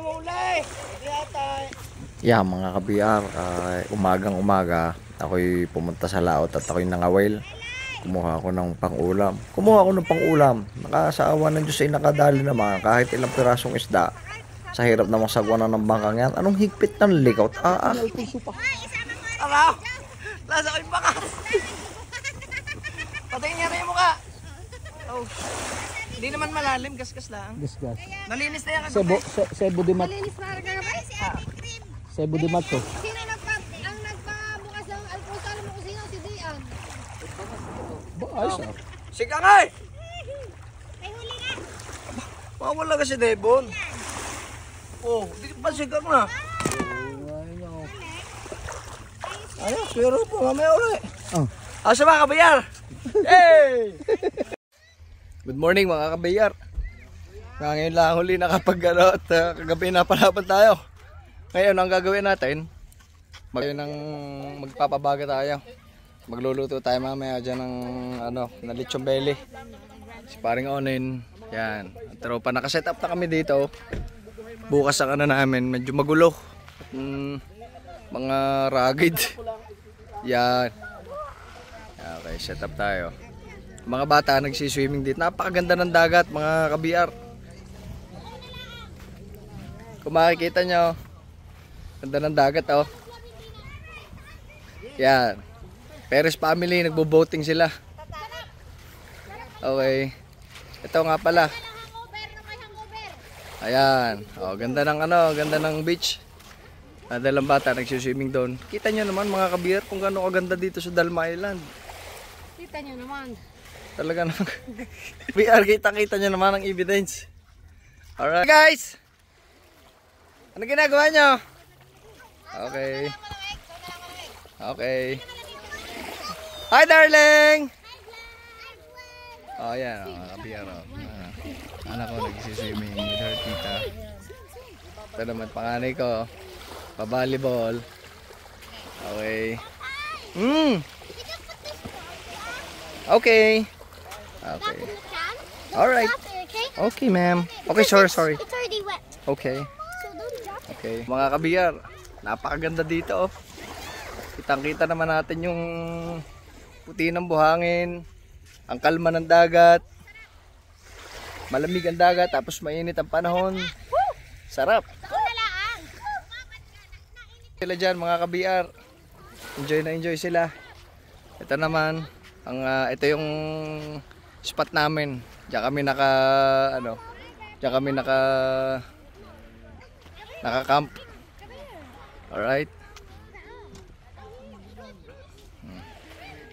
mulay. Yeah, mga kabiyar, umagang umaga, ako'y pumunta sa laot at ako'y nangawil. Kumuha ako ng pang-ulam. Nakasaawa ng Diyos ay nakadali naman kahit ilang pirasong isda. Sa hirap namang sagwanan ng bangkang yan. Anong higpit ng likaw? Ano? Lasa ko'y baka. Patayin niya rin yung mukha. Oh. Hindi naman malalim, gasgas lang. Gasgas. Malinis na yan. Sebo de mat. Malinis para kagabi. Sebo de mat to. Sino ang nagpabukas ng alpusa? Alam mo kung sino? Si Dian. Ayos ah. Sika nga eh. May huli nga. Mawala kasi Devon. Oh, di ba sika na? Ayos, pero po, mamaya ulit. Oh. Asa ba, kabayar? Hey! Good morning mga kabayar. Ngayon lang huli nakapag at kagabi na palaban tayo. Ngayon ang gagawin natin, magpapabaga tayo. Magluluto tayo mamaya dyan ng na lechon belly. Si paring Onin. Yan. Ang tropa, nakaset up na kami dito. Bukas ang namin, medyo magulo. Mga rugged. Yan. Okay, set up tayo. Mga bata nagsiswimming dito. Napakaganda ng dagat mga kabiyar. Kung makikita nyo, ganda ng dagat oh. Yan. Perez family, nagbo-boating sila. Okay. Ito nga pala. Ayan. Oh, ganda ng beach. Dalang bata nagsiswimming doon. Kita nyo naman mga kabiyar kung gaano kaganda dito sa Dalma Island. Kita nyo naman. Talaga naman. VR, kita nyo naman ang evidence. Alright guys! Ano ginagawa nyo? Okay. Okay. Hi darling! Oh yan, kabiyar oh. Anak ko nagsiswimming with her tita. Ito naman panganay ko. Pa-volleyball. Okay. Okay. Okay. Alright. Okay, ma'am. Okay, sorry. It's already wet. Okay. So don't drop it. Okay. Mga kabiyar, napakaganda dito, oh. Kitang-kita naman natin yung puti ng buhangin, ang kalma ng dagat. Malamig ang dagat, tapos mainit ang panahon. Sarap. Sila dyan, mga kabiyar. Enjoy sila. Ito naman, ito yung spot namin. Diyan kami naka-camp. Alright.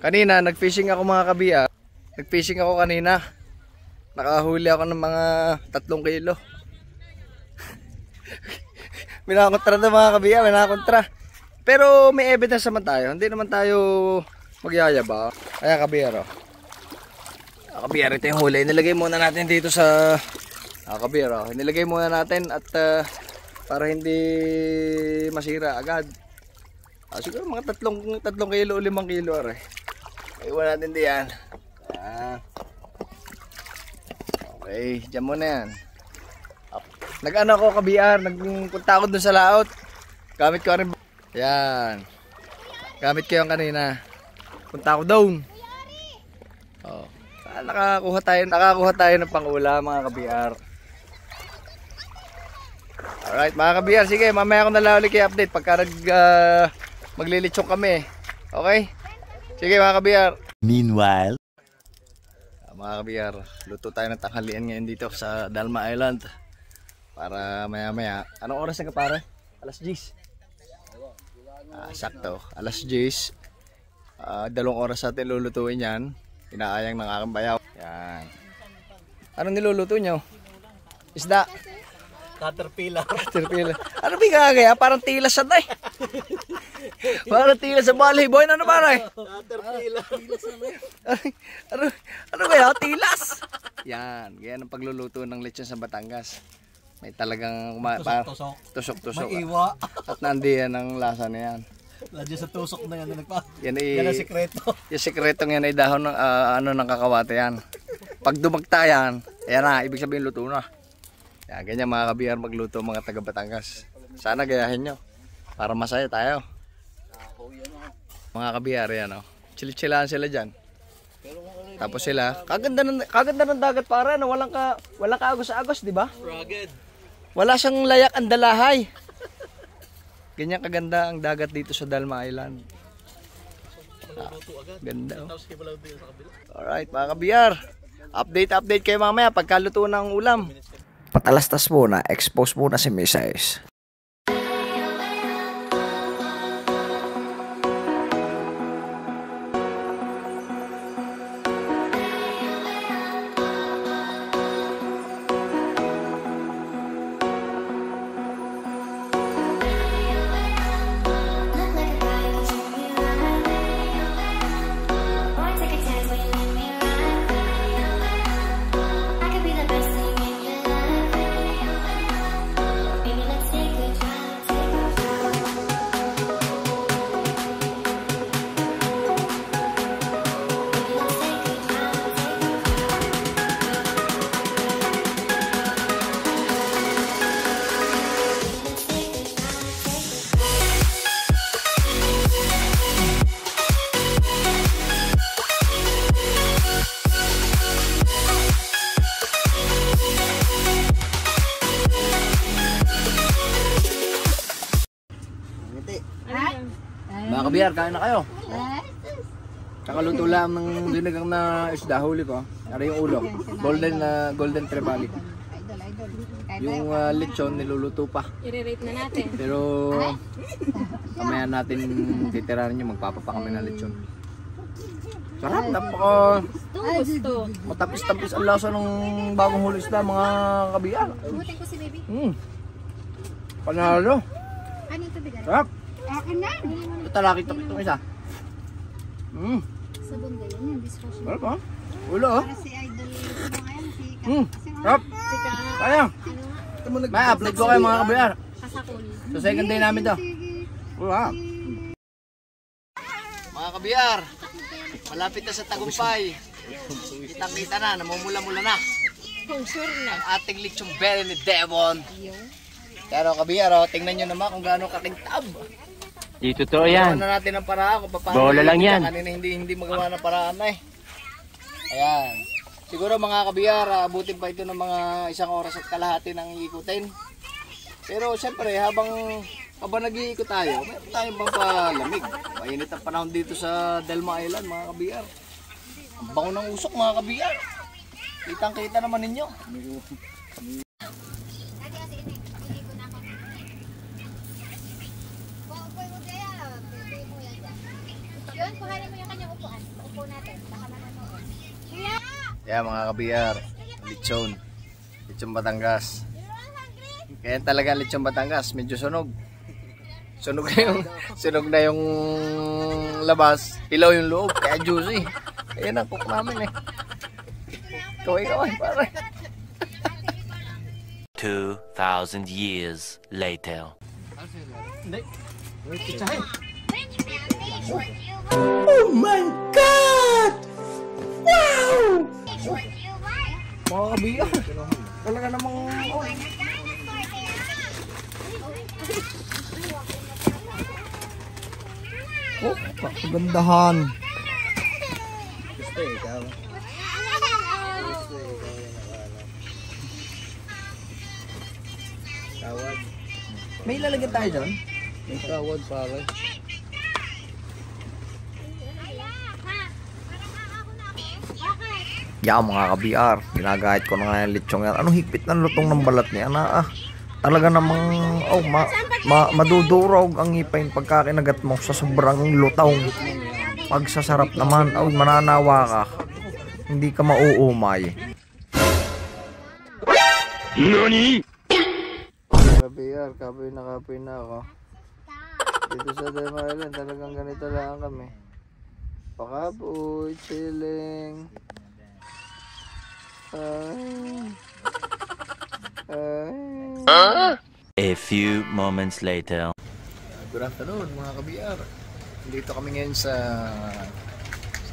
Kanina, nag-fishing ako mga kabiyar. Nag-fishing ako kanina. Nakahuli ako ng mga 3 kilo. Minakontra na mga kabiyar, minakontra. Pero may evidence naman tayo. Hindi naman tayo magyayaba. Kaya kabiyar, oh. Kabiyar, ito yung huli. Nilagay muna natin dito sa kabiyar, oh. Nilagay muna natin at para hindi masira agad. Siguro mga 3 kilo o 5 kilo, are. Iwan natin diyan. Okay, dyan muna yan. Nag-ano ko kabiyar, nagpunta ako dun sa laot. Gamit ko rin. Yan. Gamit ko yung kanina. Punta ako doon. Oh. Nakakuha tayo ng pang-ulam mga kabiyar. Alright mga kabiyar, sige mamaya ako na ulit i-update pagka maglilitsong kami. Okay? Sige mga kabiyar. Meanwhile, Mga kabiyar, luto tayo ng tanghalian ngayon dito sa Dalma Island. Para maya-maya. Anong oras na ka pare? Alas 10. Sakto. Alas 10. 2 oras natin lulutuin yan. Inaayang ng aking bayaw. Yan. Anong niluluto nyo? Isda. Caterpillar. Ano bigagaya? Parang tilas sa tay. Parang tilas sa volleyball. Ano pare? Caterpillar. Ano kaya? Tilas. Yan. Yan ang pagluluto ng lechon sa Batangas. May talagang tusok-tusok. May iwa. At nandiyan ang lasa na yan. Nandiyan sa tusok na yan. Yan ang sikreto. Yung sikretong yan ay dahon ng ng kakawate yan. Pag dumagta yan, ayan na, ibig sabihin luto na. Yan, ganyan mga kabiyar magluto mga taga Batangas. Sana gayahin nyo para masaya tayo. Mga kabiyar yan oh. Chill-chillahan sila dyan. Tapos sila, kaganda ng dagat para no, walang kaagos-agos, di ba? Wala siyang layak ang dalahay. Ganyan kaganda ang dagat dito sa Dalma Island. Ganda oh. Alright mga kabiyar. Update kayo mamaya pagkaluto ng ulam. Patalastas muna, expose muna si Mrs. Mga kabiyar, kain na kayo. Kakaluto lang ng dinigang na isda, huli ko. Ano yung ulo? Golden trevally. Yung lechon niluluto pa. I-rate na natin. Pero kamaya natin titiranin yung magpapapa kami ng lechon. Sarap, napaka Gusto. matapis-tapis ang lasa ng bagong huli isda mga kabiyar. Butin ko si baby. Panalo. Ano ito bigay? Sarap. Akin na. Ito talaki itong isa. Sabon ba yan? Yung dishwashing. Sarap ha? Ulo oh. Para si Idol. Ano ngayon? Si Sarap. Kaya. May upload ko kayo mga kabiyar. Kasakol. Sa second day namin to. Wow. Mga kabiyar, malapit na sa tagumpay. Kitang-kita na, namumula-mula na. Sure na. Ang ating lechong belly ni Devon. Pero kabiyar, oh, tingnan nyo naman kung gaano kakintab. Di totoo yan. Gawin na natin ang paraan kung paano. Bola lang yan. Kanina hindi magawa ng paraan na eh. Ayan. Siguro mga kabiyar, abutin pa ito ng mga 1 oras at kalahati ng iikutin. Pero siyempre, habang nag-iikot tayo, mayroon tayong bang palamig. Mainit ang panahon dito sa Dalma Island mga kabiyar. Ang bango ng usok mga kabiyar. Kitang-kita naman ninyo. Yun, kuhanin mo yung kanyang upuan. Upo natin. Baka manonood. Yeah mga kabiyar, lechon Batangas. Kaya talaga lechon Batangas, medyo sunog. Sunog na yung labas, hilaw yung loob, kaya juicy. Ayan ang cook namin eh. Kaway pare. 2,000 years later. Oh my God! Wow! Mga kabiyar, talaga namang Kagandahan. gusto eh, ikaw. Kawad. May ilalagyan tayo dyan? May kawad pare. Yeah mga kabiyar, ginagahit ko na nga yung lechong yan. Anong higpit ng lutong ng balat niya? Talaga namang madudurog ang ngipin pagka kinagat mo sa sobrang lutaw. Pagsasarap naman, mananawa ka. Hindi ka mauumay. NANI?! Kabiyar, kapoy na ako. Dito sa Dalma Island, talagang ganito lang kami. Pakapoy, chilling. A few moments later. Good afternoon mga kabiyar. Dito kami ngayon sa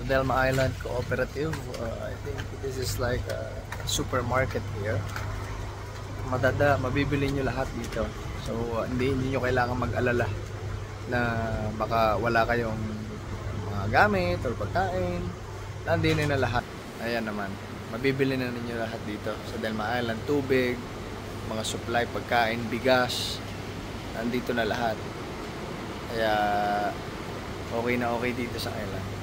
Dalma Island Cooperative. I think this is like a supermarket here. mabibili nyo lahat dito. So hindi nyo kailangan mag-alala na baka wala kayong mga gamit or pagkain. Nandito na lahat. Ayan naman, mabibili na ninyo lahat dito sa Delma Island. Tubig, mga supply, pagkain, bigas, nandito na lahat. Kaya okay na okay dito sa island.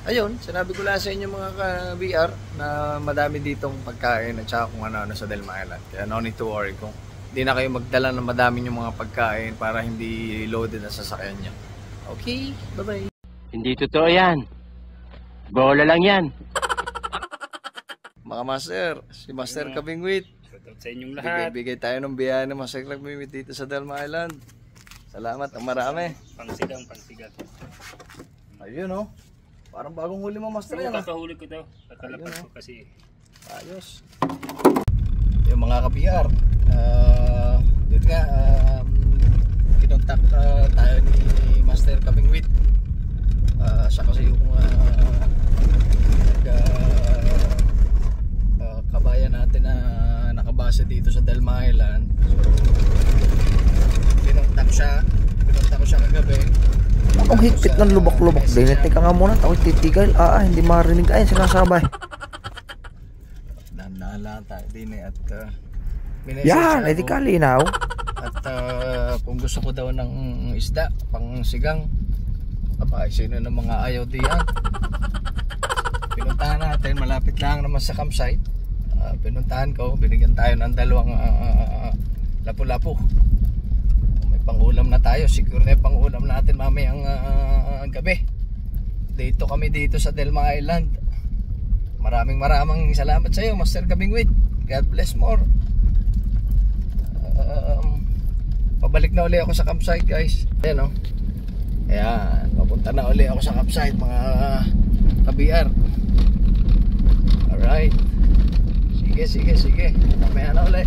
Ayun, sinabi ko lang sa inyo mga ka-BR na madami ditong pagkain at saka kung ano-ano sa Delma Island. Kaya no need to worry kung hindi na kayo magdala ng madami yung mga pagkain para hindi loaded na sasakyan nyo. Okay, bye-bye. Hindi totoo yan. Bola lang yan. Mga master, si Master Kabingwit. Sa inyong lahat. Bigay tayo ng biyaya ng Master Kabingwit dito sa Delma Island. Salamat ang marami. Pangsigang. Ayun oh. Parang bagong huli mo, Master, yan ah. Kakahuli ko daw. Kakalapas ko kasi. Ayos. Yung mga ka-BR, yun nga, kinontak tayo ni Master Kabingwit. Siya kasi yung kabayan natin na nakabase dito sa Delma Island. So, kinontak ko siya kagabi. Ang higpit ng lubak-lubak din. Teka nga muna, ako'y titigil. Hindi marinig. Ay, sinasabay. Dandaan tayo din at Yan, ay di kalinaw. At kung gusto ko daw ng isda, pang sigang, sino ng mga ayaw diyan. Pinuntahan natin, malapit lang naman sa campsite. Pinuntahan ko, binigyan tayo ng dalawang lapu-lapu. Pangulam na tayo, siguro na pangulam natin mamayang gabi. Dito kami dito sa Delma Island. Maraming salamat sa iyo, Master Kabingwit. God bless more. Pabalik na uli ako sa campsite, guys. Ayan, oh. Ayan, papunta na uli ako sa campsite, mga ka-BR. Alright. Sige. Mamaya na uli.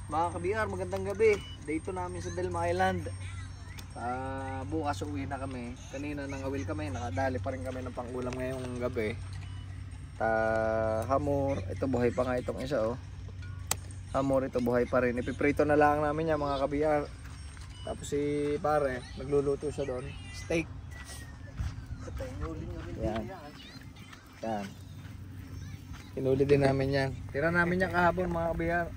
Mga ka-BR, magandang gabi. Dito namin sa Delma Island. Bukas uwi na kami. Kanina nang awil kami, nakadali pa rin kami ng pangulam ngayong gabi. Hamor, ito buhay pa nga itong isa oh. Hamor, ito buhay pa rin. Ipiprito na lang namin yan mga ka-BR. Tapos si pare, nagluluto siya doon. Steak. Yan. Yan. Hinuli din namin yan. Tira namin yan kahapon mga ka-BR.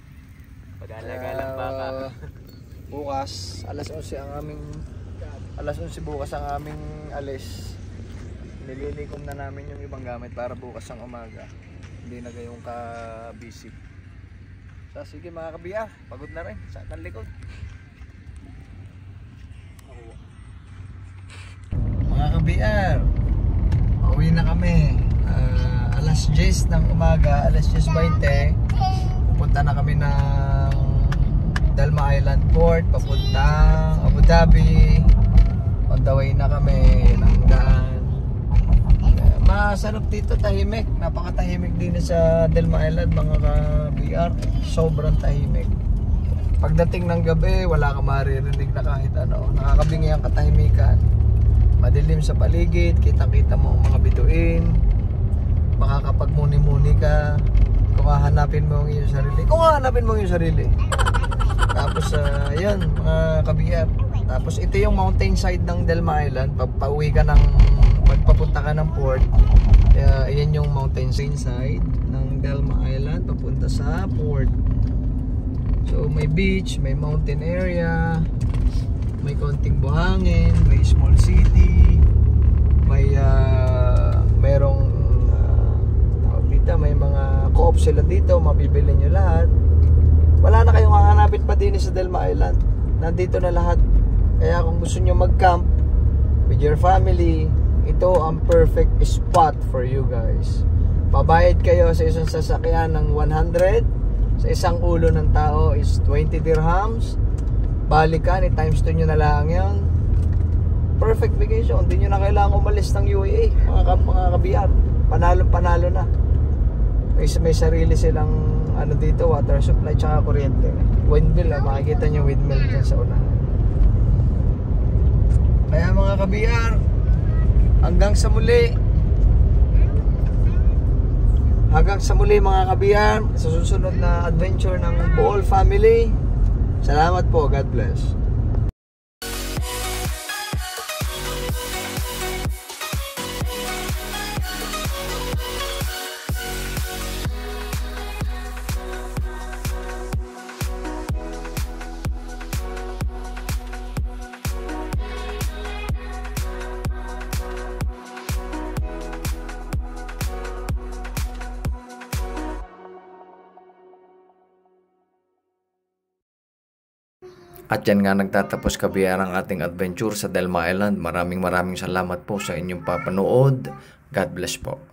Pag-alagalang baka. Bukas alas 11 bukas ang aming alis. Nililikom na namin yung ibang gamit para bukas ang umaga. Hindi na gayong ka-busy. So sige mga ka-BR, pagod na rin sa ating likod. Mga ka-BR, uwi na kami. Alas 10 ng umaga, alas 10:20. Pupunta na kami ng Delma Island Port, papuntang Abu Dhabi. On the way na kami ng daan. Masarap dito, tahimik. Napakatahimik din sa Delma Island mga ka-BR. Sobrang tahimik. Pagdating ng gabi, wala ka maririnig na kahit ano. Nakakabingi ang katahimikan. Madilim sa paligid, kitang-kita mo ang mga bituin. Makakapagmuni-muni ka. Kung hahanapin mo ang iyong sarili. Tapos yun mga kabihar. Tapos ito yung mountain side ng Delma Island. Pauwi ka ng magpapunta ka ng port. Ayan yung mountain side ng Delma Island papunta sa port. So may beach, may mountain area, may konting buhangin, may small city, may merong may mga co-op sila dito, mabibili nyo lahat. Wala na kayong hahanapin pa din sa Delma Island. Nandito na lahat. Kaya kung gusto nyo mag-camp with your family, ito ang perfect spot for you guys. Babayad kayo sa isang sasakyan ng 100. Sa isang ulo ng tao is 20 dirhams. Balikan, i-times 2 nyo na lang yan. Perfect vacation. Hindi nyo na kailangan umalis ng UAE, mga kabiyar. Panalo na. May sarili silang ano dito, water supply tsaka kuryente. Windmill, makikita nyo windmill dyan sa unahan. Kaya mga kabiyar, hanggang sa muli mga kabiyar, sa susunod na adventure ng Bohol family. Salamat po, God bless. At yan nga nagtatapos kabiyar ang ating adventure sa Delma Island. Maraming salamat po sa inyong papanood. God bless po.